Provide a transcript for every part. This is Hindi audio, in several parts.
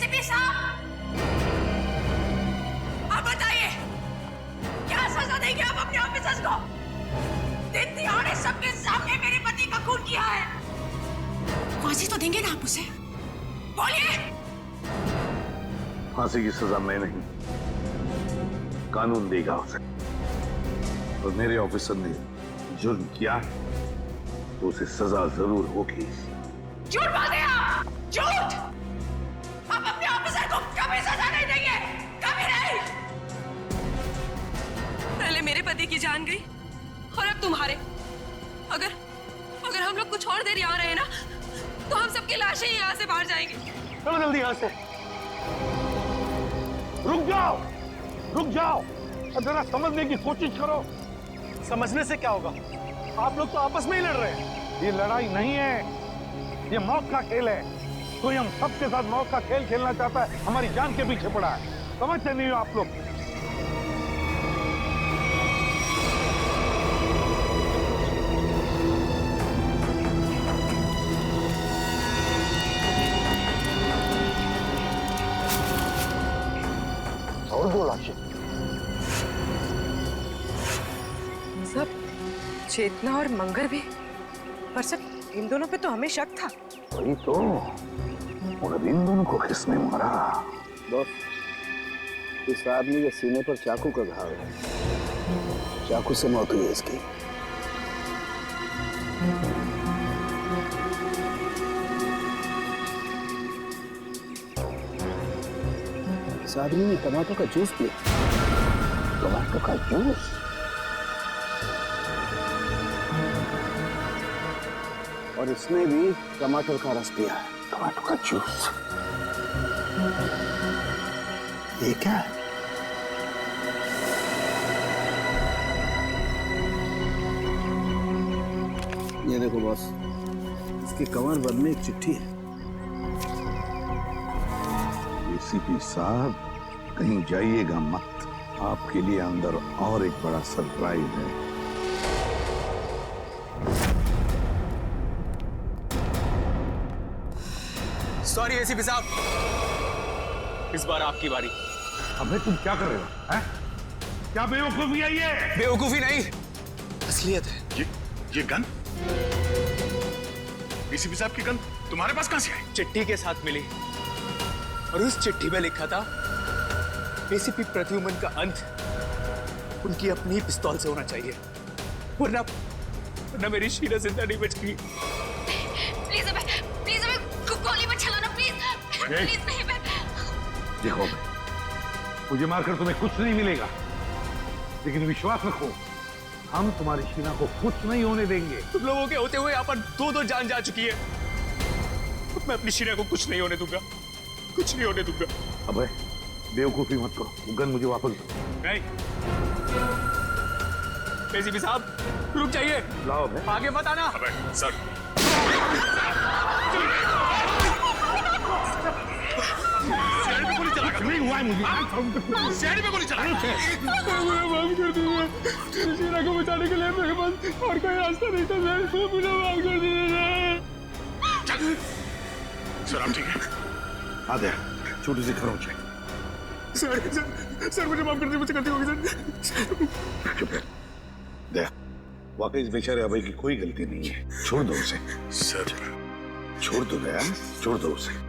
एसीपी साहब, आप बताइए क्या सजा देंगे आप अपने ऑफिसर्स को? दिन दिहाड़े सबके सामने मेरे पति का खून किया है, फांसी तो देंगे ना आप उसे? बोलिए। फांसी की सजा मैं नहीं, कानून देगा उसे। और मेरे ऑफिसर ने जुर्म किया तो उसे सजा जरूर होगी। झूठ बोलते हैं आप, झूठ! आप अपने ऑफिसर को कभी सजा नहीं देंगे, कभी नहीं। पहले मेरे पति की जान गई और अब तुम्हारे। अगर हम लोग कुछ और देर यहाँ रहे ना तो हम सबकी लाशें ही यहाँ से बाहर जाएंगी। चलो जल्दी यहाँ से। रुक जाओ, रुक जाओ, जरा समझने की कोशिश करो। समझने से क्या होगा? आप लोग तो आपस में ही लड़ रहे हैं। ये लड़ाई नहीं है, ये मौत का खेल है। कोई हम सबके साथ मौत का खेल खेलना चाहता है, हमारी जान के पीछे पड़ा है। समझते नहीं हो आप लोग? और 2 लाशें। सब चेतना और मंगर भी, पर सब इन दोनों पे तो हमें शक था। वही तो, मगर इन दोनों को किसने मारा? बॉस, इस आदमी के सीने पर चाकू का घाव है, चाकू से मौत हुई है इसकी। इस आदमी ने टमाटर का जूस पिया। टमाटर का जूस? और इसने भी टमाटर का रस पिया है। टमाटर का जूस? ये क्या है? ये देखो बॉस, इसके कमर बंद में एक चिट्ठी है। एसीपी साहब, कहीं जाइएगा मत, आपके लिए अंदर और एक बड़ा सरप्राइज है। सॉरी एसीपी साहब, इस बार आपकी बारी। अबे तुम क्या कर रहे हो? हैं? क्या बेवकूफी है ये? बेवकूफी नहीं, असलियत है। ये गन? एसीपी साहब की गन तुम्हारे पास कहां से आई? चिट्ठी के साथ मिली और उस चिट्ठी में लिखा था एसीपी प्रद्युमन का अंत उनकी अपनी पिस्तौल से होना चाहिए, वरना मेरी शीला जिंदा नहीं बचेगी। प्लीज हमें गोली मत चलाना, प्लीज प्लीज नहीं। देखो, मुझे मारकर तुम्हें कुछ नहीं मिलेगा, लेकिन विश्वास रखो, हम तुम्हारी शीना को कुछ नहीं होने देंगे। तुम लोगों के होते हुए यहाँ पर 2 जान जा चुकी है। मैं अपनी शीना को कुछ नहीं होने दूंगा, कुछ नहीं होने दूंगा। अबे बेवकूफी मत करो, वो गन मुझे वापस दो। नहीं एसीपी साहब, रुक जाइए। लाओ बे। आगे मत आना। अबे सर, शहर में गोली चला नहीं हुआ है मुझे। शहर में गोली चला। माफ कर दीजिए, शीला को बचाने के लिए मेरे पास और कोई रास्ता नहीं था सर, मुझे माफ कर दीजिए सर। आप ठीक है? आ दे, छोटी सी खरोंच है। सर मुझे माफ कर दीजिए, मुझसे गलती हो गई सर। चुप रह। देख, वाकई इस बेचारे अभय की कोई गलती नहीं है, छोड़ दो उसे। सर छोड़ दो दया, छोड़ दो उसे।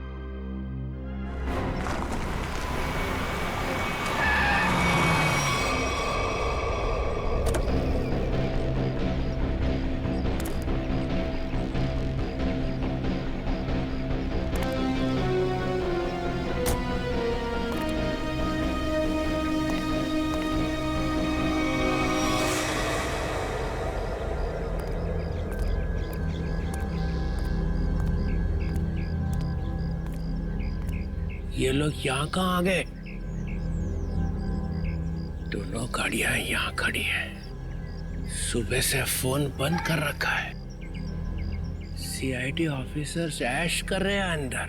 ये लोग यहाँ कहाँ आ गए? दोनों गाड़ियां यहाँ खड़ी हैं। सुबह से फोन बंद कर रखा है। सीआईडी ऑफिसर्स ऐश कर रहे हैं अंदर।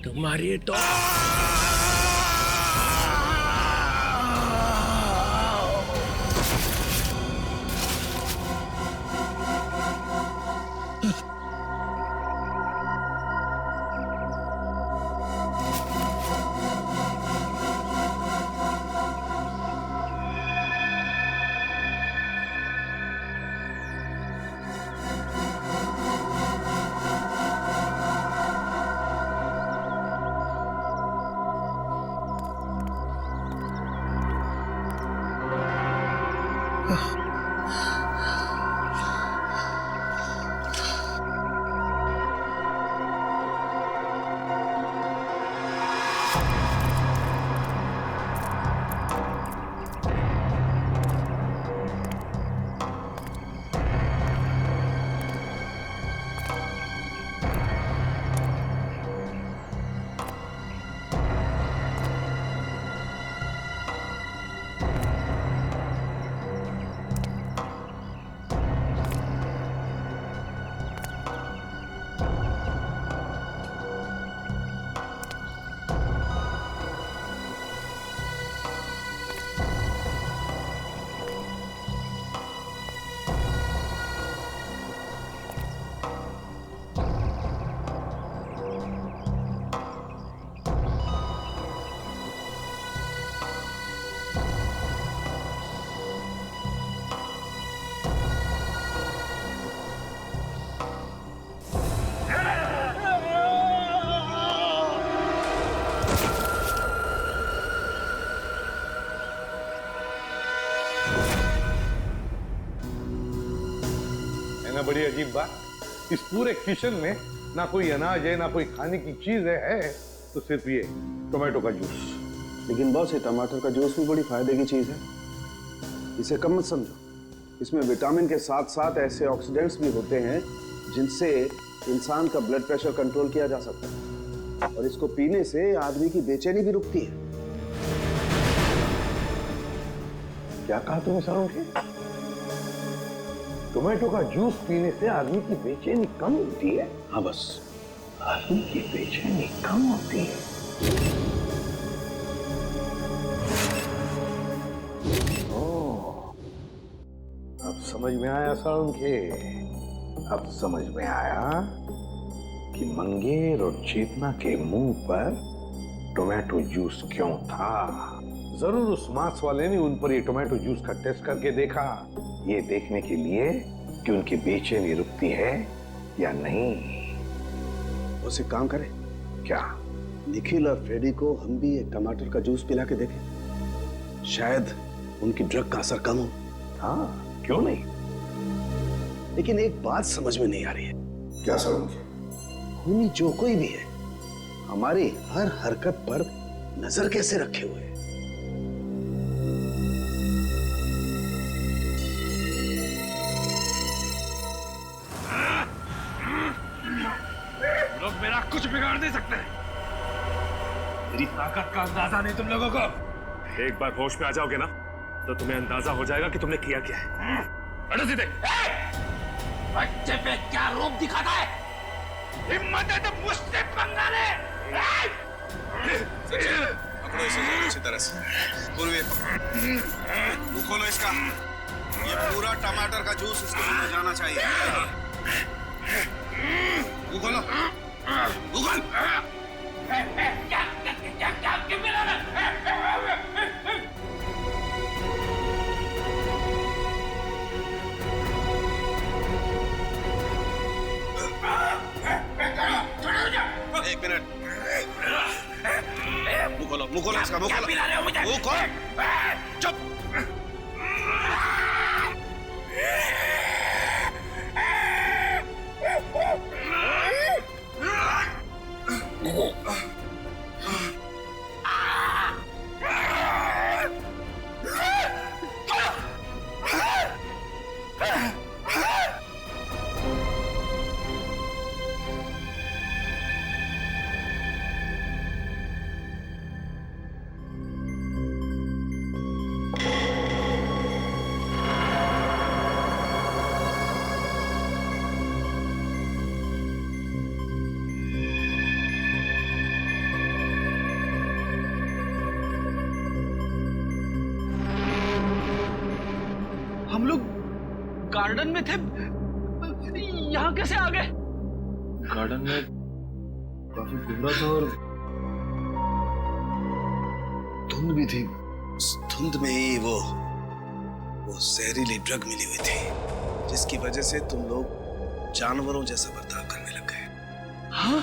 तुम्हारी तो बड़ी अजीब बात, इस पूरे किचन में ना कोई अनाज है ना कोई खाने की चीज है तो सिर्फ ये टोमेटो का जूस। लेकिन बॉस, ये टमाटर का जूस भी बड़ी फायदे की चीज है, इसे कम मत समझो। इसमें विटामिन के साथ साथ ऐसे ऑक्सीडेंट्स भी होते हैं जिनसे इंसान का ब्लड प्रेशर कंट्रोल किया जा सकता है, और इसको पीने से आदमी की बेचैनी भी रुकती है। क्या कहा तुमने सरोज? टोमेटो का जूस पीने से आदमी की बेचैनी कम होती है? हाँ बस, आदमी की बेचैनी कम होती है। अब समझ में आया सारुण के, अब समझ में आया कि मंगेर और चेतना के मुंह पर टोमेटो जूस क्यों था। जरूर उस मांस वाले ने उन पर ये टोमेटो जूस का टेस्ट करके देखा, ये देखने के लिए कि उनकी बेचैनी रुकती है या नहीं। उसे काम करें क्या? निखिल और फ्रेडी को हम भी एक टमाटर का जूस पिला के देखें, शायद उनकी ड्रग का असर कम हो। हाँ, क्यों नहीं। लेकिन एक बात समझ में नहीं आ रही है। क्या सरोज? खूनी जो कोई भी है हमारी हर हरकत पर नजर कैसे रखे हुए है? लोग मेरा कुछ बिगाड़ नहीं सकते। मेरी ताकत का अंदाजा नहीं तुम लोगों को। एक बार होश में आ जाओगे ना तो तुम्हें अंदाजा हो जाएगा कि तुमने किया क्या है। हटो सीधे। बच्चे पे क्या रूप दिखाता है? हिम्मत है तो मुझसे पंगा ले। पकड़ो इसे अच्छी तरह से। पूर्वी मुंह खोलो इसका। ये पूरा टमाटर का जूस इसके मुंह में जाना चाहिए। मुंह खोलो। मुंह खोल। क्या मिला ना? एक मिनट। मुंह खोलो इसका। मुंह खोलो। मुंह खोल। चुप। हम लोग गार्डन में थे, यहाँ कैसे आ गए? गार्डन में काफी कोहरा था और धुंध भी थी। उस धुंध में ही वो जहरीली ड्रग मिली हुई थी, जिसकी वजह से तुम लोग जानवरों जैसा बर्ताव करने लग गए। हाँ?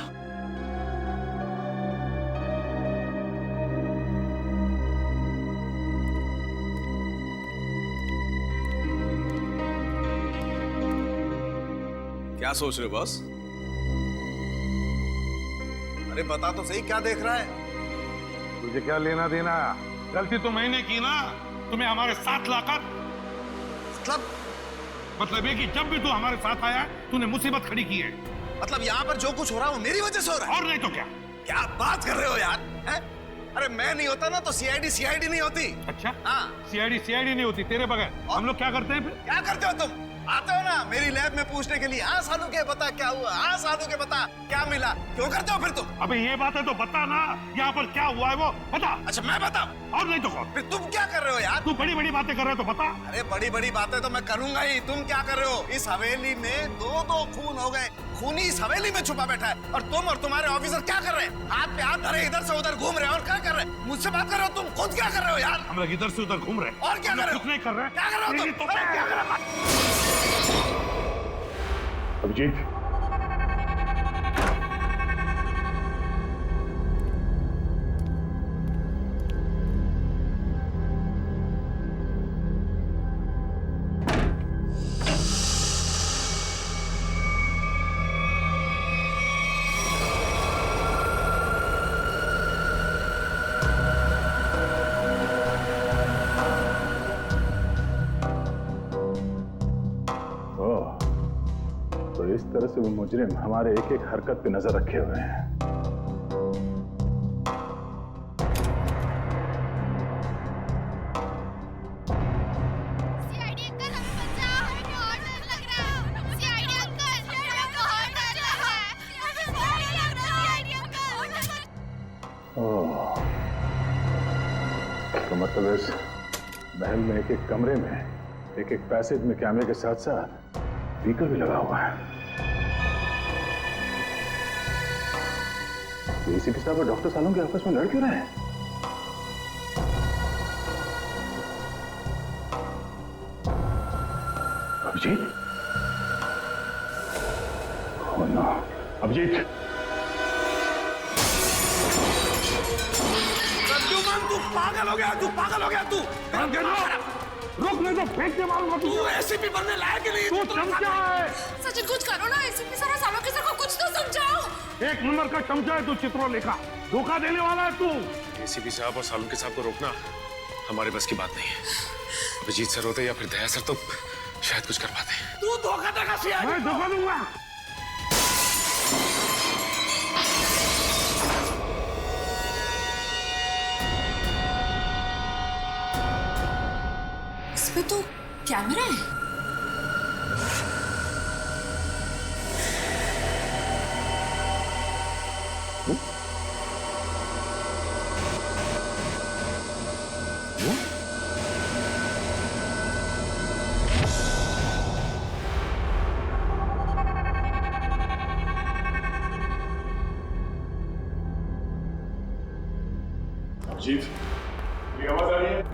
क्या सोच रहे हो बॉस? अरे बता तो सही, क्या देख रहा है? तुझे क्या लेना देना? गलती तो मैंने की ना, तुम्हें हमारे साथ लाकर। मतलब ये कि जब भी तू हमारे साथ आया तूने मुसीबत खड़ी की है। मतलब यहाँ पर जो कुछ हो रहा है वो मेरी वजह से हो रहा है? और नहीं तो क्या? क्या बात कर रहे हो यार? है? अरे मैं नहीं होता ना तो सीआईडी नहीं होती। अच्छा? हाँ। सीआईडी नहीं होती तेरे बगैर। हम लोग क्या करते हैं फिर? क्या करते हो तुम? आते हो ना मेरी लैब में पूछने के लिए, हाँ सालू के बता क्या हुआ, हाँ सालू के बता क्या मिला। क्यों करते हो फिर तुम? अबे ये बात है तो बता ना, यहाँ पर क्या हुआ है वो बता। अच्छा मैं बताऊं? और नहीं तो कौन? फिर तुम क्या कर रहे हो यार? तू बड़ी बड़ी बातें कर रहे हो तो बता। अरे बड़ी बड़ी बातें तो मैं करूंगा ही, तुम क्या कर रहे हो? इस हवेली में दो खून हो गए, खूनी इस हवेली में छुपा बैठा है और तुम और तुम्हारे ऑफिसर क्या कर रहे हैं? हाथ पे हाथ धरे इधर से उधर घूम रहे हैं और क्या कर रहे हैं? मुझसे बात कर रहे हो तुम? खुद क्या कर रहे हो यार? हम लोग इधर से उधर घूम रहे हैं। और क्या कर रहे हो? कुछ नहीं कर रहे हैं। क्या कर रहे हो तुम? तो क्या कर रहे हो? अभिजीत, इस तरह से वो मुजरिम हमारे एक एक हरकत पे नजर रखे हुए हैं। सीआईडी अंकल हमें बचाओ, हमें और डर लग रहा है। सीआईडी अंकल हमें बहुत डर लग रहा है। CID uncle. ओह, तो मतलब इस महल में एक एक कमरे में एक एक पैसेज में कैमरे के साथ साथ स्पीकर भी लगा हुआ है। एसीपी साहब और डॉक्टर सालों के आपस में लड़ क्यों रहे हैं? अभिजीत? Oh no, Abhijeet! प्रद्युमन तू पागल हो गया, तू पागल हो गया तू! रुक नहीं तो फेंक के मारूंगा तू एसीपी बनने लायक ही नहीं। तू चमचा है। सचिन कुछ करो ना, एसीपी सर सालों के सर को कुछ तो समझाओ। एक नंबर का चमचा है तू, चित्रोलेखा। धोखा देने वाला है तू। एसीपी साहब और सालुंके साहब को रोकना हमारे बस की बात नहीं है। अभिजीत सर होते या फिर दया सर तो शायद कुछ कर पाते। तू धोखा देगा सीआईडी? मैं धोखा दूंगा। इसमें तो कैमरा है। अभिजीत, मेरी आवाज आ रही है?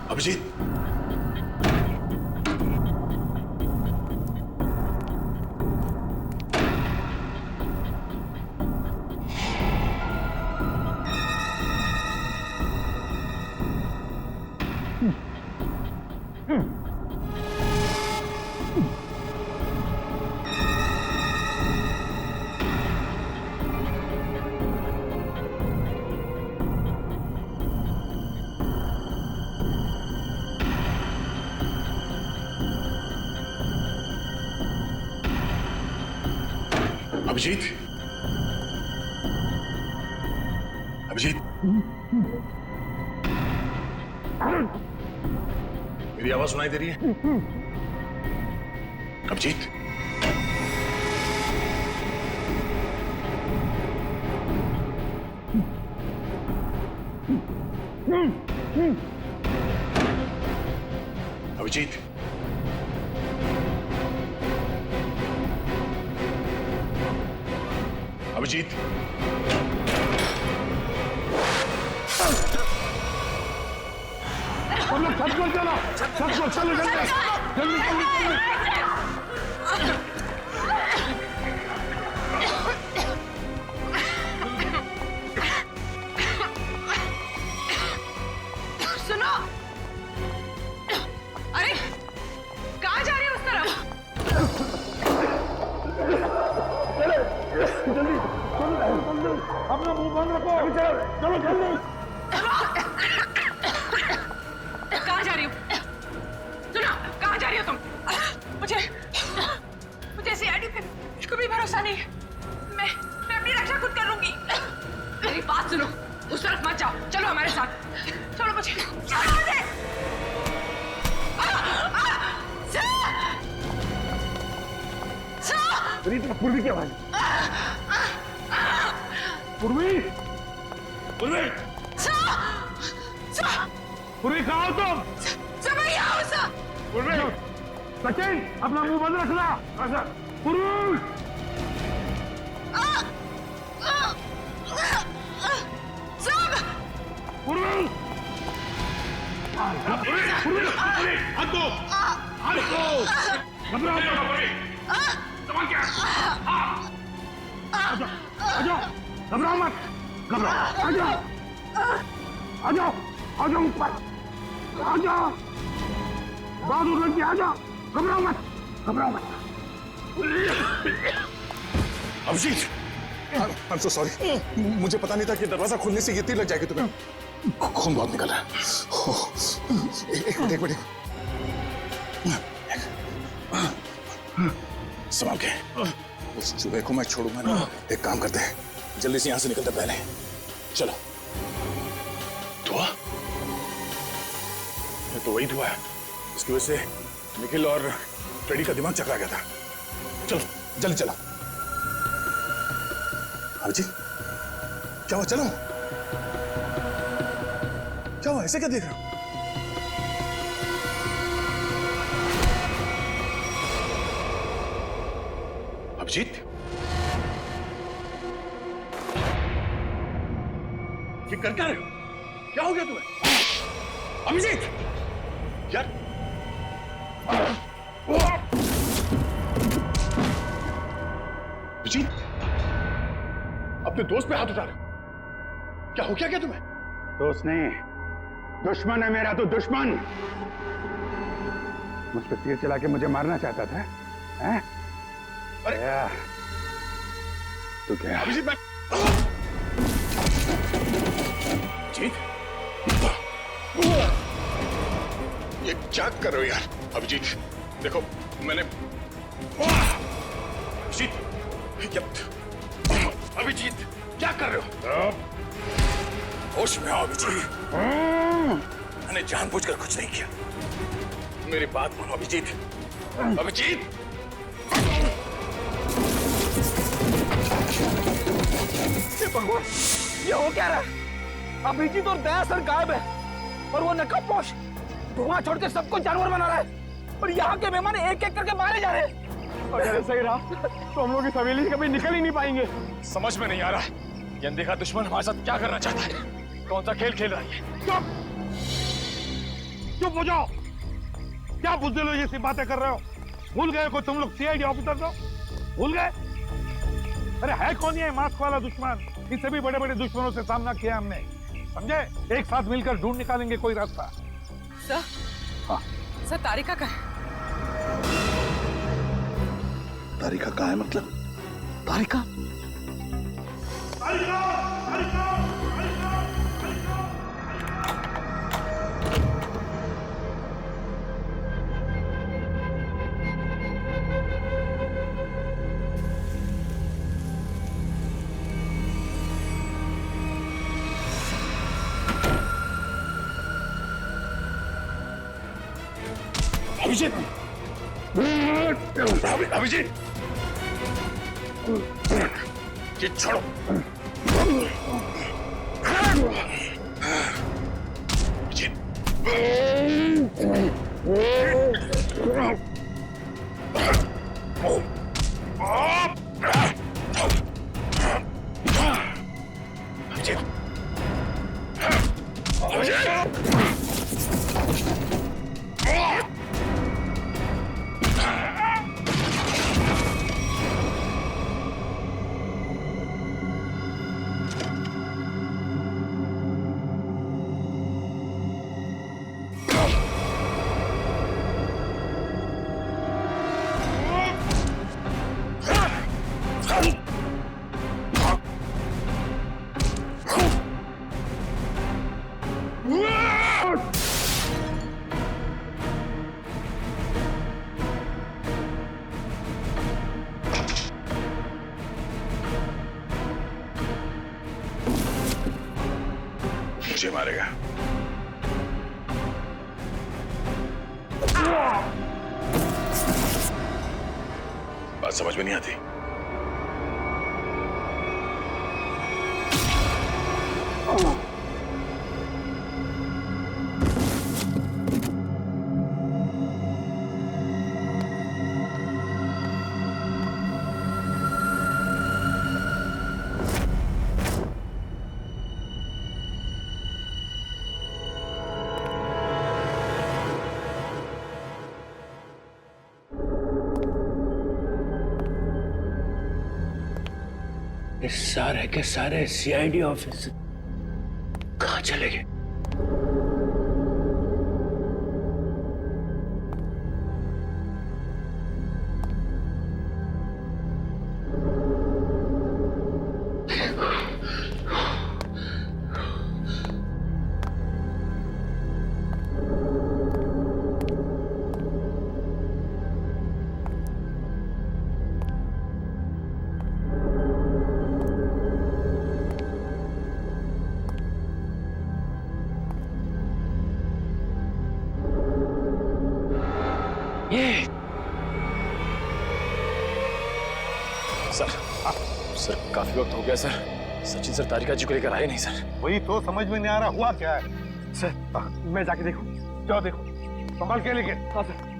अभिजीत? अभिजीत, अभिजीत, अभिजीत, मेरी आवाज सुनाई दे रही है? अभिजीत, अभिजीत, अभिजीत, हम लोग छत पर चलो, छत पर चलो, जल्दी जल्दी जल्दी जल्दी। सुनो, अरे कहाँ जा रही है उस तरफ? जल्दी जल्दी, अपना मुंह बंद रखो। चलो जल्दी। कहाँ जा रही हो? सुनो, कहाँ जा रही हो तुम? मुझे सीआईडी पे कुछ भी भरोसा नहीं है। मैं अपनी रक्षा खुद कर लूंगी। मेरी बात सुनो, उस तरफ मत जाओ, चलो हमारे साथ। छोड़ो मुझे, छोड़ो मुझे। मेरी तो पूर्वी की आवाज। पूर्वी, पूर्वी, पूर्वी कहाँ हो तुम? पूर्वी, सचिन अपना मुंह बंद रखना। पूर्वी, पूर्वी, पूर्वी, हाथ दो, हाथ दो, घबराओ मत। आजाओ, घबराओ मत, घबराओ, आजाओ, आजाओ, आजाओ ऊपर, आजाओ, बहादुर लड़की आजाओ, घबराओ मत, घबराओ मत। अभिजीत, I'm so sorry, मुझे पता नहीं था कि दरवाजा खोलने से ये तीर लग जाएगी तुम्हें। खून बहुत निकल रहा है। एक मिनट, संभाल के। उस चूहे को मैं छोड़ूंगा ना। एक काम करते हैं, जल्दी से यहाँ से निकलते पहले। चलो। धुआं? ये तो वही धुआं है, इसकी वजह से निखिल और फ्रेडी का दिमाग चकरा गया था। चलो जल्दी चलो। अभिजीत, क्या हुआ? चलो, क्या हुआ? ऐसे क्या देख रहे हो? अभिजीत, ये कर क्या रहे हो? क्या हो गया तुम्हें? अभिजीत, यार, अभिजीत, अपने दोस्त पे हाथ उठा रहे हो? क्या हो क्या तुम्हें? दोस्त नहीं, दुश्मन है मेरा। तो दुश्मन मुझ पर तीर चला के मुझे मारना चाहता था, हैं? अरे तो क्या? अभिजीत, मैं जीत, ये क्या कर रहे हो यार? अभिजीत देखो, मैंने अभिजीत क्या कर रहे हो? होश में आओ अभिजीत, मैंने जानबूझकर कुछ नहीं किया। मेरी बात मानो अभिजीत। अभिजीत, भगवान, ये हो क्या रहा है? अभिजीत और दया सर गायब है और वो नकाबपोश धुआं छोड़ के सबको जानवर बना रहा है और यहाँ के मेहमान एक एक करके मारे जा रहे हैं। अगर ऐसा ही रहा तो हम लोग इस हवेली से कभी निकल ही नहीं पाएंगे। समझ में नहीं आ रहा ये अनदेखा दुश्मन हमारे साथ क्या करना चाहता है? कौन सा खेल खेल रहा है? चुप, चुप हो जाओ। क्या बुज़दिल जैसी बातें कर रहे हो? भूल गए को तुम लोग सीआईडी ऑफिसर हो? भूल गए? अरे है कौन ये मास्क वाला दुश्मन? इससे भी बड़े बड़े दुश्मनों से सामना किया हमने, समझे? एक साथ मिलकर ढूंढ निकालेंगे कोई रास्ता। सर, हाँ सर, तारिका का है। तारिका कहाँ है? मतलब तारिका? तारिका, तारिका, तारिका, तारिका। अभिजीत, अभिजीत, ये छोड़ो। अभिजीत, मुझे मारेगा। बात समझ में नहीं आती। ये सारे के सारे सीआईडी ऑफिस कहाँ चले गए? सर काफी वक्त हो गया सर। सचिन सर तारिका जी को लेकर आए नहीं सर। वही तो समझ में नहीं आ रहा हुआ क्या है। सर मैं जाके देखूं। जाओ देखो, संभाल के लेके। हाँ सर।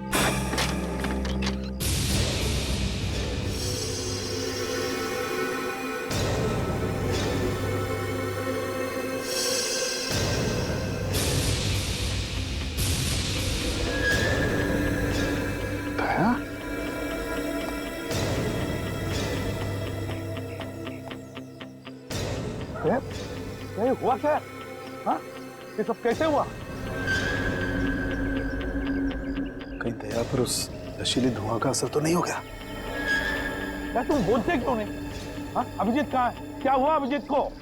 हुआ क्या? हाँ? ये सब कैसे हुआ? कहीं दया पर उस नशीली धुआं का असर तो नहीं हो गया? यार तुम बोलते क्यों नहीं? हाँ? अभिजीत कहाँ है? क्या हुआ अभिजीत को?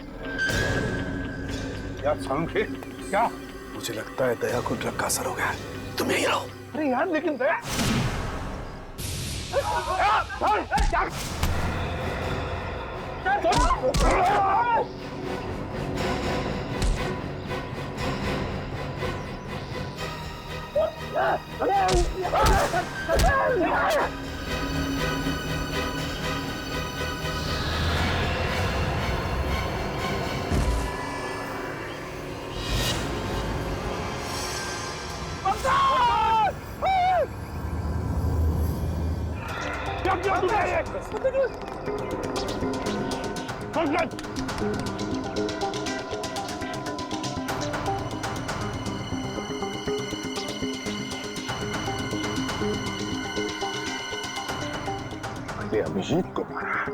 यार समझे क्या? मुझे लगता है दया को ड्रग का असर हो गया। तुम यहीं रहो। अरे यार लेकिन दया अभिजीत को मारा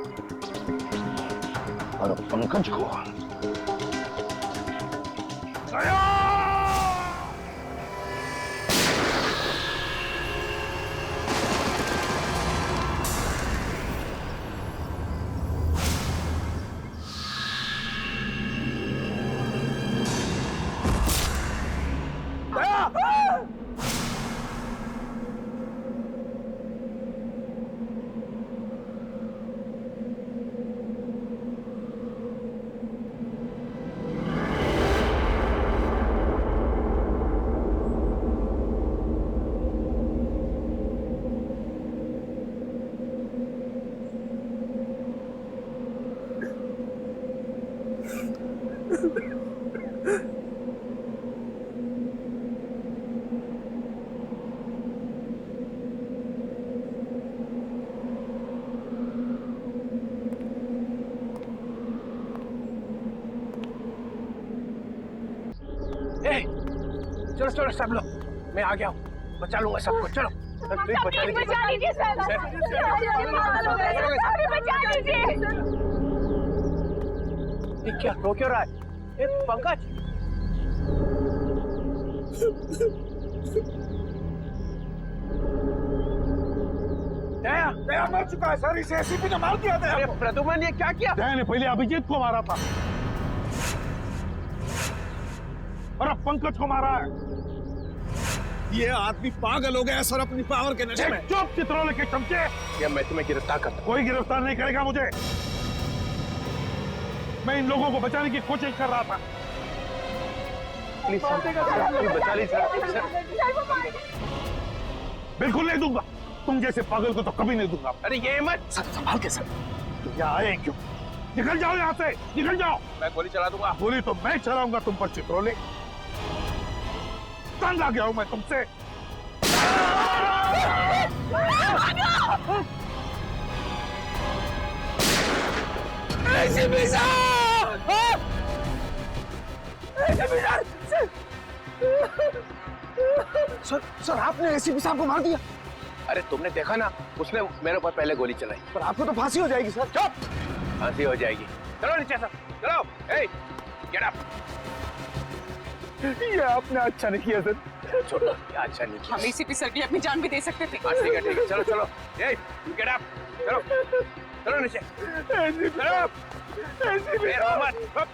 और पंकज को। चलो सब लोग, मैं आ गया हूँ, बचा लूंगा सबको। चलो प्लीज बचा लीजिए, बचा लीजिए सर, बचा लीजिए। ये क्या रो क्यों रहा है? पंकज, दया मर चुका है सर, इसे एसीपी ने मार दिया था। अरे प्रद्युमन, ये क्या किया? दया ने पहले अभिजीत को मारा था और अब पंकज को मारा है। ये आदमी पागल हो गया सर अपनी पावर के नशे में। चुप चित्रोले के चमचे, या मैं तुम्हें गिरफ्तार करता हूँ। कोई गिरफ्तार नहीं करेगा मुझे। मैं इन लोगों को बचाने की कोशिश कर रहा था। प्लीज सर, प्लीज बचा लीजिए सर। बिल्कुल नहीं दूंगा, तुम जैसे पागल को तो कभी नहीं दूंगा। अरे ये मत सर, संभाल के सर। तुम यहाँ आए क्यों? निकल जाओ यहाँ से, निकल जाओ। मैं गोली चला दूंगा। गोली तो मैं चलाऊंगा तुम पर चित्रोले। तंग आ गया हूं मैं तुमसे। सर सर आपने एसीपी साहब को मार दिया। अरे तुमने देखा ना, उसने मेरे ऊपर पहले गोली चलाई। पर आपको तो फांसी हो जाएगी सर। चुप, फांसी हो जाएगी। चलो नीचे सर, चलो। ए, गेट अप। ये आपने अच्छा नहीं किया सर। छोड़ो, क्या अच्छा नहीं किया। हम एसीपी सर की अपनी जान भी दे सकते थे। हाँ, ठीक है, चलो चलो। ए, गेट अप, चलो चलो नीचे, चलो। ए, रो मत, हप।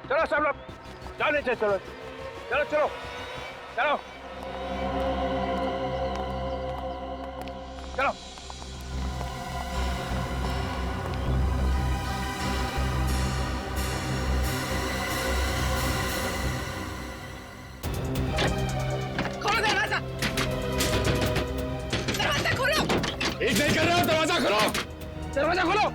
चलो सब लोग, जाओ नीचे, चलो चलो चलो चलो चलो। खोलो दरवाजा, दरवाजा खोलो। एक नहीं कर रहा हूं, दरवाजा खोलो, दरवाजा खोलो,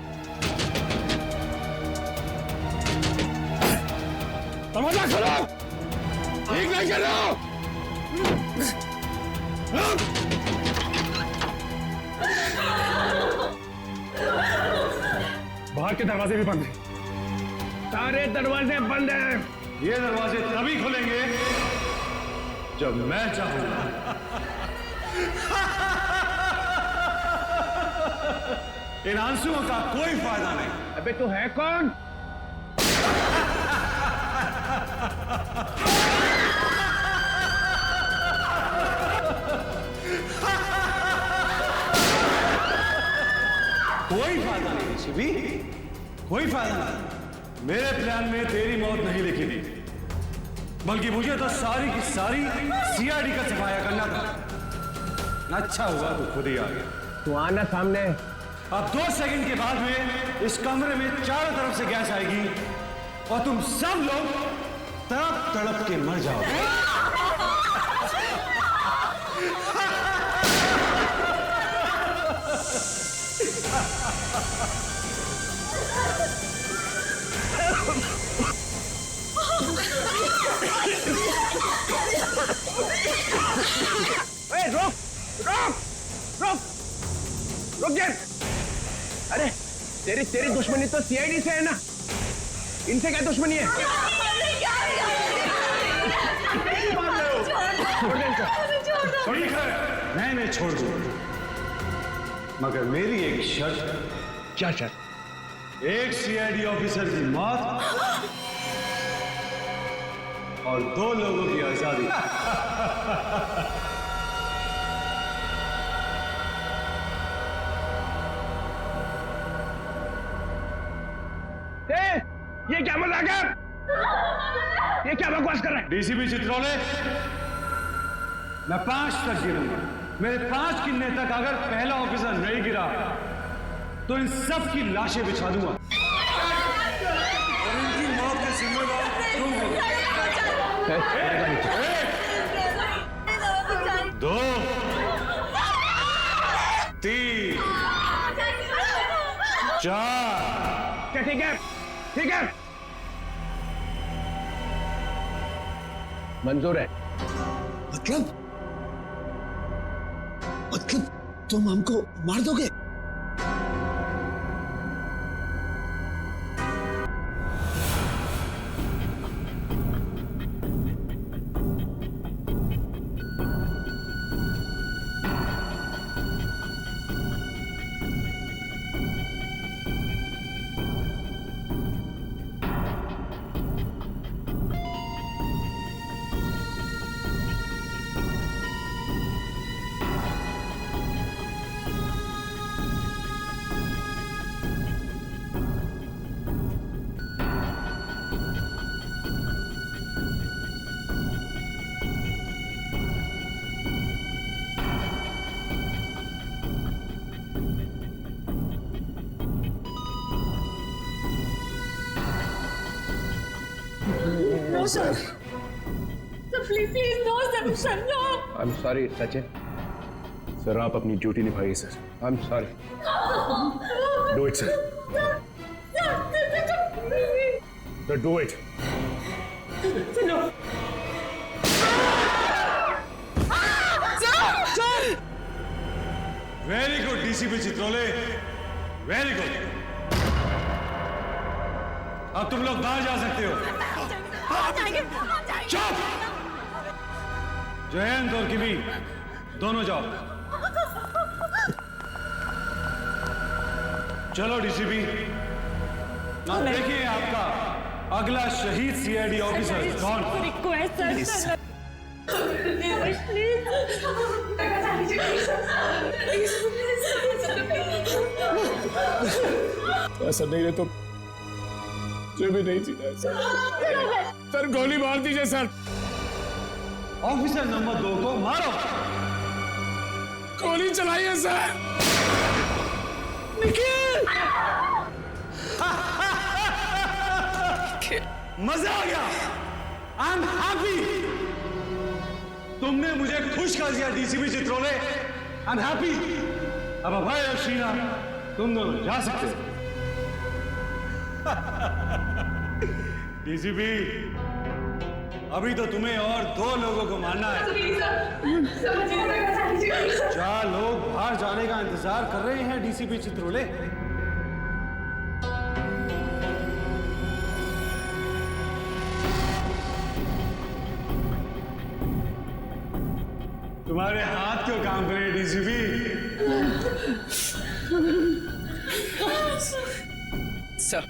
दरवाजा खोलो। एक नहीं कर रहा हूं। बाहर के दरवाजे भी बंद हैं। सारे दरवाजे बंद हैं। ये दरवाजे तभी खुलेंगे जब मैं चाहूंगा। इन आंसुओं का कोई फायदा नहीं। अबे तू है कौन? कोई फायदा नहीं शिवी, कोई फायदा नहीं। मेरे प्लान में तेरी मौत नहीं लिखी थी, बल्कि मुझे तो सारी की सारी सीआईडी का सफाया करना था। अच्छा हुआ तू खुद ही आ गया। तू आना सामने। अब 2 सेकंड के बाद में इस कमरे में चारों तरफ से गैस आएगी और तुम सब लोग तड़प तड़प के मर जाओगे। रोक रोक रोक रुक जा। अरे तेरी दुश्मनी तो सीआईडी से है ना, इनसे क्या दुश्मनी है? ठीक है, मैं छोड़ दूं, मगर मेरी एक शर्त। क्या शर्त? एक सीआईडी ऑफिसर की मौत और 2 लोगों की आजादी। ये क्या मजाक है? ये क्या बकवास कर रहा है? डीसीपी चित्रोले, मैं 5 तक गिरूंगा। मेरे 5 गिनने तक अगर पहला ऑफिसर नहीं गिरा तो इन सब की लाशें बिछा दूंगा और इनकी मौत के जिम्मेदार तुम हो। 1, 2, 3, 4। ठीक है, ठीक है, मंजूर है। मतलब तुम हमको मार दोगे? Sir please please no sir sir no. I am sorry Sachin. Sir आप अपनी ड्यूटी निभाइए sir. I am sorry. Do it sir. Do it. Very good DCP Chitrole, very good. अब तुम लोग बाहर जा सकते हो। चुप! जयंत और किमी दोनों जाओ। चलो डीसीपी, अब देखिए आपका अगला शहीद सीआईडी ऑफिसर कौन। रिक्वेस्ट सर ऐसा नहीं है तो मुझे भी नहीं जीना है सर। सर गोली मार दीजिए सर। ऑफिसर नंबर 2 को मारो। गोली चलाइए सर। निखिल! मजा आ गया। I am happy. तुमने मुझे खुश कर दिया DCP Chitrole. I am happy. अब अभय और शीना तुम दोनों जा सकते हो। डीसीपी अभी तो तुम्हें और 2 लोगों को मारना है। 4 लोग बाहर जाने का इंतजार कर रहे हैं डीसीपी चित्रोले। तुम्हारे हाथ क्यों काम करे डीसीपी? सर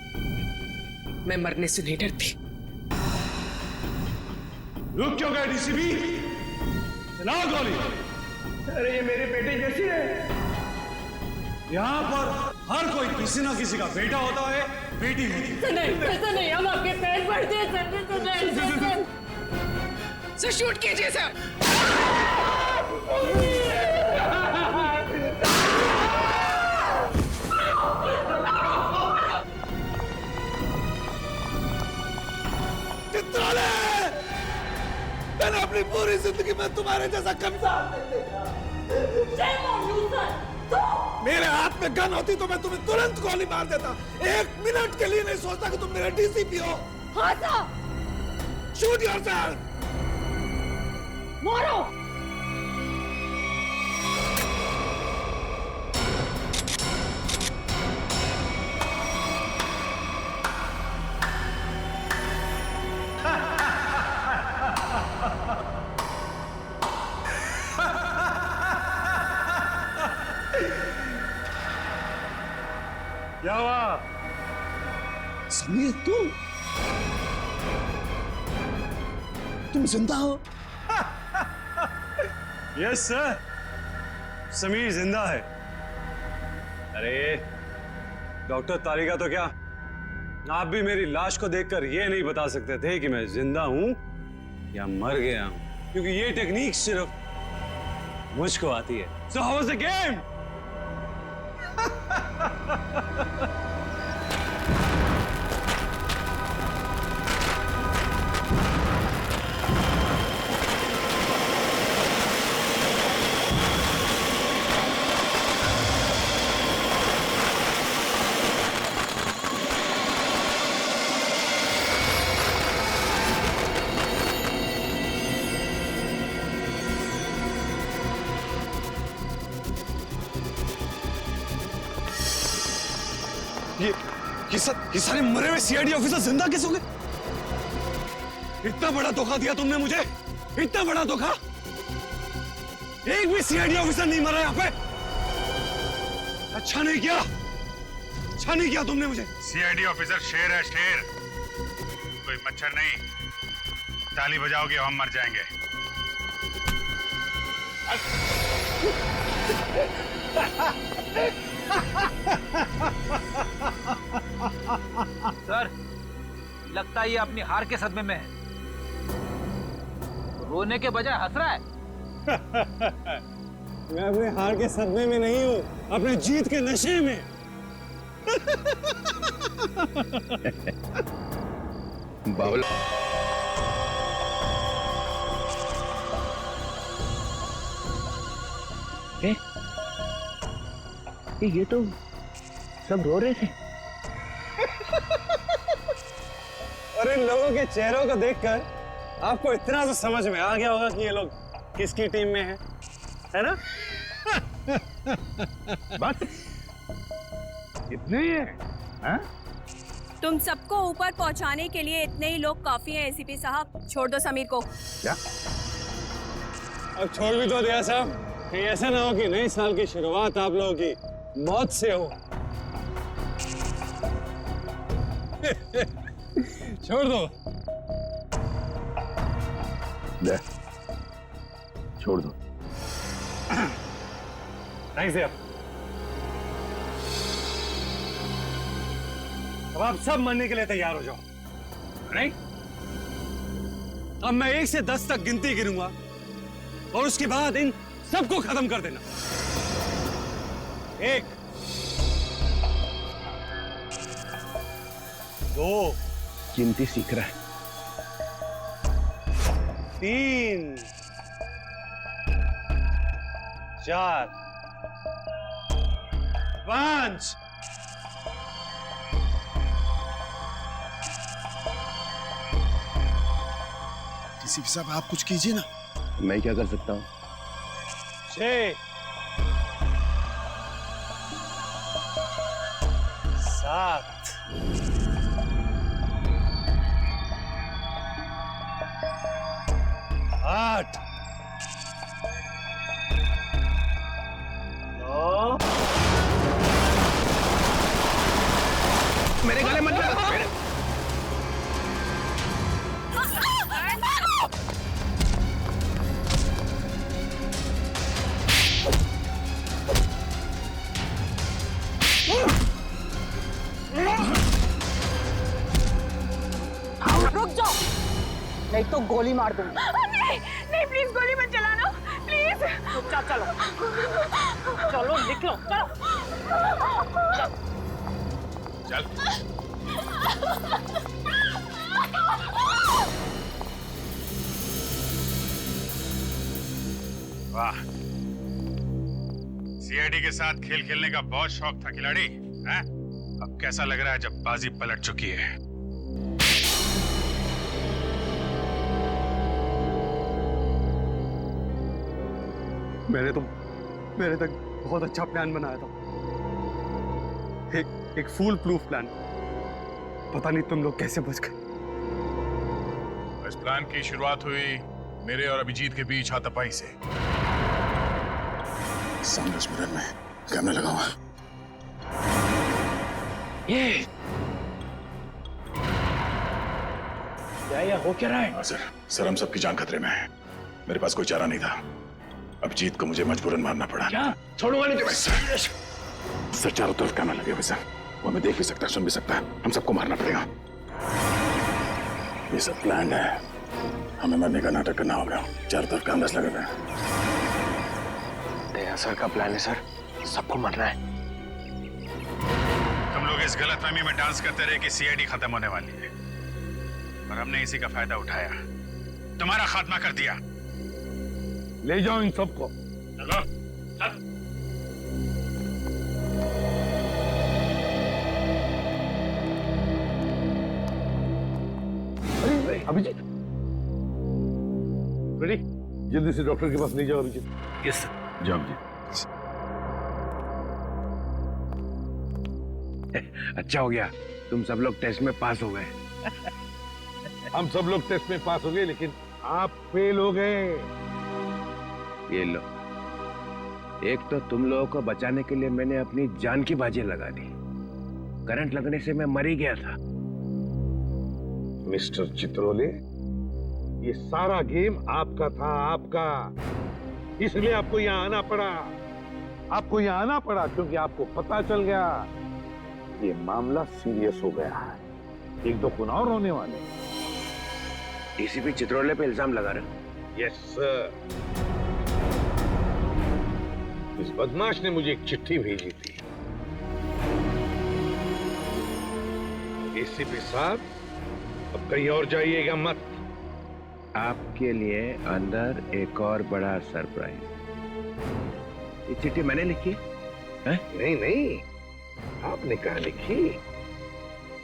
मैं मरने से नहीं डरती। रुक क्यों गए डीसीपी? चलाओ गोली। अरे ये मेरी बेटी जैसी है। यहाँ पर हर कोई किसी ना किसी का बेटा होता है, बेटी होती है। नहीं ऐसा नहीं, हम आपके पैर पड़ते हैं सर शूट कीजिए सर। चित्रोले! मैंने अपनी पूरी जिंदगी में तुम्हारे जैसा कमजोर नहीं देखा। मेरे हाथ में गन होती तो मैं तुम्हें तुरंत गोली मार देता। 1 मिनट के लिए नहीं सोचता कि तुम मेरा डीसीपी हो। हाँ सर। Shoot yourself. मारो। क्या हुआ? समीर तुम जिंदा हो? यस सर, समीर जिंदा है। अरे डॉक्टर तारिका तो क्या आप भी मेरी लाश को देखकर ये नहीं बता सकते थे कि मैं जिंदा हूं या मर गया हूं, क्योंकि ये टेक्निक सिर्फ मुझको आती है। So how was the game? ये सारे मरे हुए सीआईडी ऑफिसर जिंदा कैसे हो गए? इतना बड़ा धोखा दिया तुमने मुझे, इतना बड़ा धोखा। एक भी सीआईडी ऑफिसर नहीं मरा यहाँ पे। अच्छा नहीं किया, अच्छा नहीं किया तुमने मुझे। सीआईडी ऑफिसर शेर है, शेर, कोई मच्छर नहीं। ताली बजाओगे हम मर जाएंगे। सर लगता है ये अपनी हार के सदमे में है, रोने के बजाय हंस रहा है। मैं अपने हार के सदमे में नहीं हूं, अपने जीत के नशे में। बावला ये तो सब रो रहे थे। और इन लोगों के चेहरों को देखकर आपको इतना तो समझ में आ गया होगा कि ये लोग किसकी टीम में हैं, है ना? बस इतने ही है, हाँ? तुम सबको ऊपर पहुंचाने के लिए इतने ही लोग काफी हैं एसीपी साहब। छोड़ दो समीर को। क्या? अब छोड़ भी तो दिया साहब, कहीं ऐसा ना हो कि नए साल की शुरुआत आप लोगों की मौत से हो। छोड़ दो। ले, छोड़ दो। थैंक्स यार। अब आप सब मरने के लिए तैयार हो जाओ, नहीं? अब मैं 1 से 10 तक गिनती गिनूंगा और उसके बाद इन सबको खत्म कर देना। 1, 2, गिनती सीख रहा है। 3, 4, 5। डीसीपी साहब आप कुछ कीजिए ना। मैं क्या कर सकता हूँ? 6, 7, 8, 9। मेरे गले मत लगा। रुक जाओ, नहीं तो गोली मार दूंगी। नहीं नहीं, प्लीज गोली मत चलाना, प्लीज। चुपचाप चलो, चलो निकलो, चलो। चल। वाह, सीआईडी के साथ खेल खेलने का बहुत शौक था खिलाड़ी, हैं? अब कैसा लग रहा है जब बाजी पलट चुकी है? मैंने तक बहुत अच्छा प्लान बनाया था, एक फूल प्रूफ प्लान। पता नहीं तुम लोग कैसे बच गए। इस प्लान की शुरुआत हुई मेरे और अभिजीत के बीच हाथापाई से। सामने इस मिरर में कैमरा लगा हुआ है। ये क्या हो क्या रहा है? सर हम सबकी जान खतरे में है। मेरे पास कोई चारा नहीं था। अभिजीत को मुझे मजबूरन मारना पड़ा। क्या? छोड़ूंगा नहीं तुम्हें। सर चारों तरफ कैमरा लगे हुए सर, वो हमें देख भी सकता है, सुन भी सकता है। हम सबको मारना पड़ेगा। ये सब प्लान है, हमें मरने का नाटक करना होगा। चारों तरफ कैमरास लगे हुए हैं। दया सर का प्लान है सर, सबको मरना है। तुम लोग इस गलतफहमी में डांस करते रहे कि सीआईडी खत्म होने वाली है, और हमने इसी का फायदा उठाया, तुम्हारा खात्मा कर दिया। ले जाओ इन सबको। चलो चल। अरे अभिजीत, रेडी? जल्दी से डॉक्टर के पास ले जाओ अभिजीत। Yes sir. जाओ जी। अच्छा हो गया, तुम सब लोग टेस्ट में पास हो गए। हम सब लोग टेस्ट में पास हो गए, लेकिन आप फेल हो गए। ये लो, एक तो तुम लोगों को बचाने के लिए मैंने अपनी जान की बाजी लगा दी। करंट लगने से मैं मर ही गया था। मिस्टर चित्रोले, ये सारा गेम आपका था, आपका। इसलिए आपको यहाँ आना पड़ा। आपको यहाँ आना पड़ा क्योंकि आपको पता चल गया ये मामला सीरियस हो गया है। 1-2 खून और होने वाले। डीसीपी चित्रोले पे इल्जाम लगा रहे। Yes sir. इस बदमाश ने मुझे एक चिट्ठी भेजी थी। एसीपी साहब, अब कहीं और जाइएगा मत। आपके लिए अंदर एक और बड़ा सरप्राइज। ये चिट्ठी मैंने लिखी है? नहीं नहीं, आपने कहा लिखी?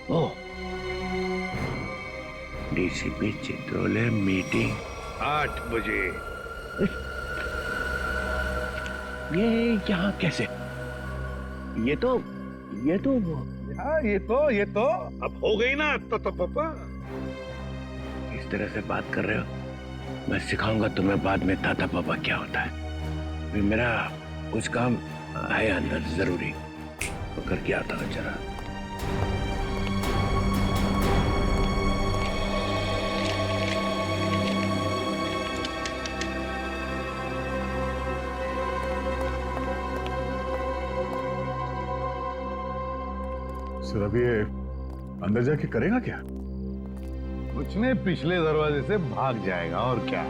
ओ, डीसीपी चित्रोले मीटिंग 8 बजे। ये यहाँ कैसे? ये तो हाँ, ये तो अब हो गई ना तो पापा। इस तरह से बात कर रहे हो, मैं सिखाऊंगा तुम्हें बाद में ताता पापा क्या होता है। फिर मेरा कुछ काम है अंदर जरूरी, तो करके आता हूँ जरा। सर अब ये अंदर जाके करेगा क्या? कुछ नहीं, पिछले दरवाजे से भाग जाएगा और क्या।